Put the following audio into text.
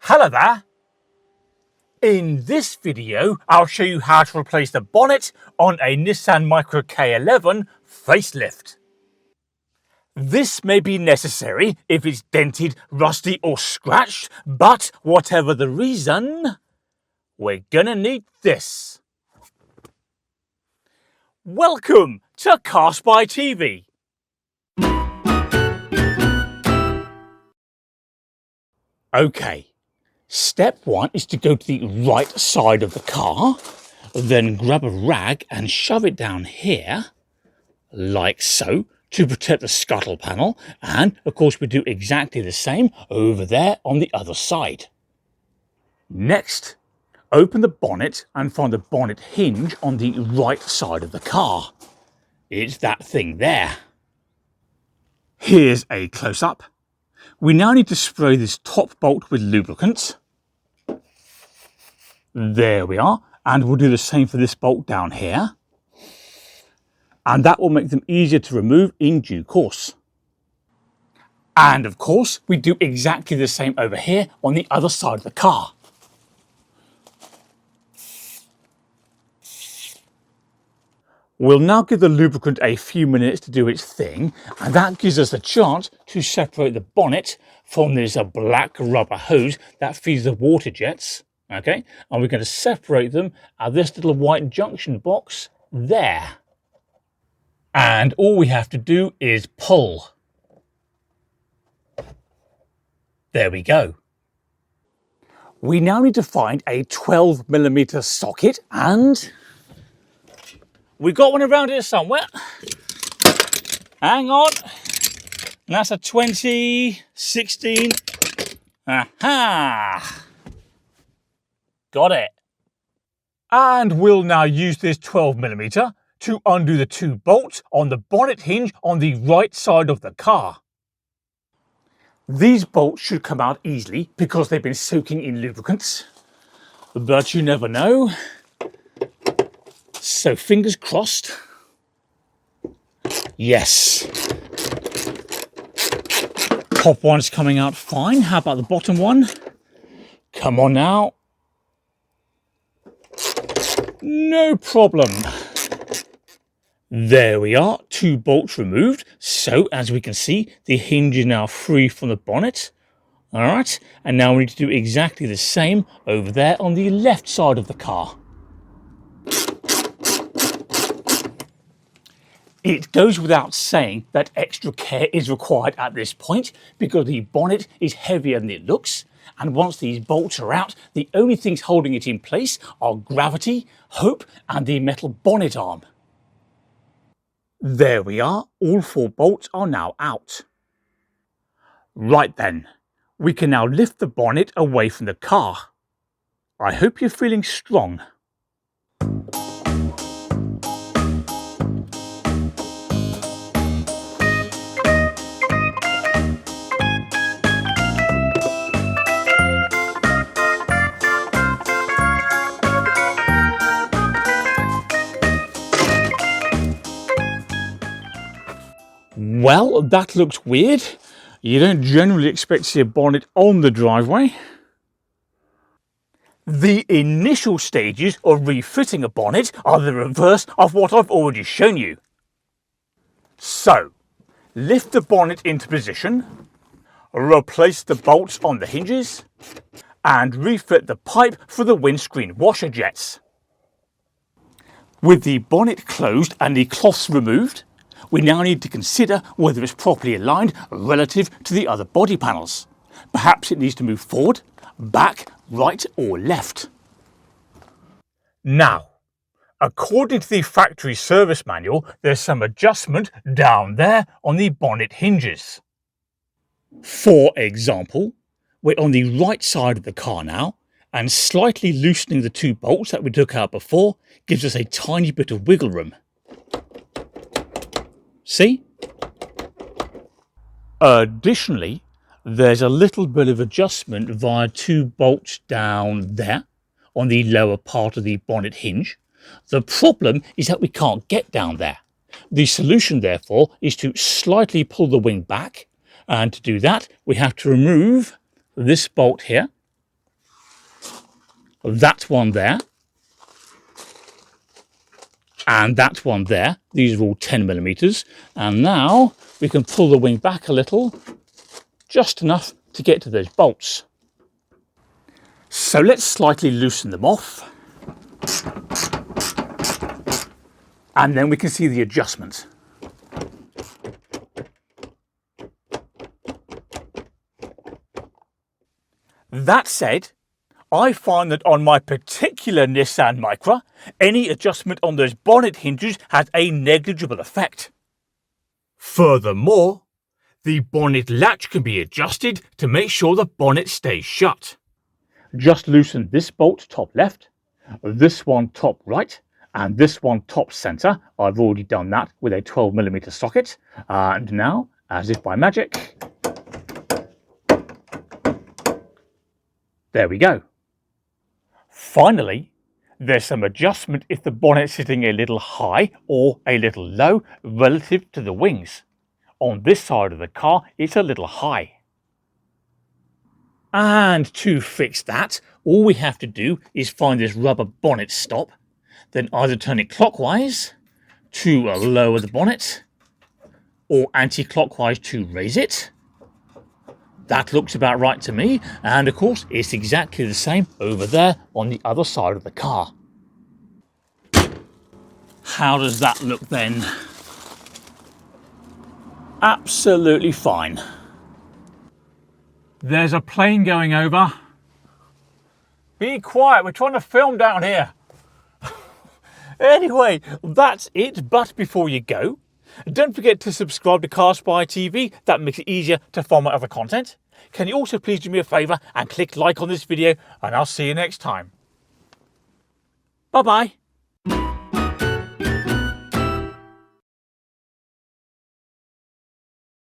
Hello there! In this video, I'll show you how to replace the bonnet on a Nissan Micra K11 facelift. This may be necessary if it's dented, rusty or scratched, but whatever the reason, we're gonna need this. Welcome to CarSpyTV. Okay. Step 1 is to go to the right side of the car, then grab a rag and shove it down here, like so, to protect the scuttle panel, and of course we do exactly the same over there on the other side. Next, open the bonnet and find the bonnet hinge on the right side of the car. It's that thing there. Here's a close-up. We now need to spray this top bolt with lubricant. There we are, and we'll do the same for this bolt down here. And that will make them easier to remove in due course. And of course, we do exactly the same over here on the other side of the car. We'll now give the lubricant a few minutes to do its thing, and that gives us a chance to separate the bonnet from this black rubber hose that feeds the water jets. Okay, and we're going to separate them at this little white junction box there. And all we have to do is pull. There we go. We now need to find a 12mm socket, and we've got one around here somewhere. Hang on. And that's a 2016. Aha! Got it. And we'll now use this 12mm to undo the two bolts on the bonnet hinge on the right side of the car. These bolts should come out easily because they've been soaking in lubricants, but you never know. So fingers crossed. Yes. Top one's coming out fine. How about the bottom one? Come on now. No problem. There we are, two bolts removed. So as we can see, the hinge is now free from the bonnet. All right, and now we need to do exactly the same over there on the left side of the car. It goes without saying that extra care is required at this point because the bonnet is heavier than it looks. And once these bolts are out, the only things holding it in place are gravity, hope, and the metal bonnet arm. There we are, all four bolts are now out. Right then, we can now lift the bonnet away from the car. I hope you're feeling strong. Well, that looks weird. You don't generally expect to see a bonnet on the driveway. The initial stages of refitting a bonnet are the reverse of what I've already shown you. So, lift the bonnet into position, replace the bolts on the hinges, and refit the pipe for the windscreen washer jets. With the bonnet closed and the cloths removed, we now need to consider whether it's properly aligned relative to the other body panels. Perhaps it needs to move forward, back, right or left. Now, according to the factory service manual, there's some adjustment down there on the bonnet hinges. For example, we're on the right side of the car now, and slightly loosening the two bolts that we took out before gives us a tiny bit of wiggle room. See? Additionally, there's a little bit of adjustment via two bolts down there on the lower part of the bonnet hinge. The problem is that we can't get down there. The solution, therefore, is to slightly pull the wing back, and to do that, we have to remove this bolt here that one there, and that one there. These are all 10mm. And now we can pull the wing back a little, just enough to get to those bolts. So let's slightly loosen them off. And then we can see the adjustment. That said, I find that on my particular Nissan Micra, any adjustment on those bonnet hinges has a negligible effect. Furthermore, the bonnet latch can be adjusted to make sure the bonnet stays shut. Just loosen this bolt top left, this one top right, and this one top centre. I've already done that with a 12mm socket. And now, as if by magic, there we go. Finally, there's some adjustment if the bonnet's sitting a little high or a little low relative to the wings. On this side of the car, it's a little high. And to fix that, all we have to do is find this rubber bonnet stop, then either turn it clockwise to lower the bonnet, or anti-clockwise to raise it. That looks about right to me, and of course it's exactly the same over there on the other side of the car. How does that look then? Absolutely fine. There's a plane going over. Be quiet, we're trying to film down here. Anyway, that's it, but before you go, don't forget to subscribe to CarSpyTV. That makes it easier to find my other content. Can you also please do me a favour and click like on this video, and I'll see you next time. Bye bye.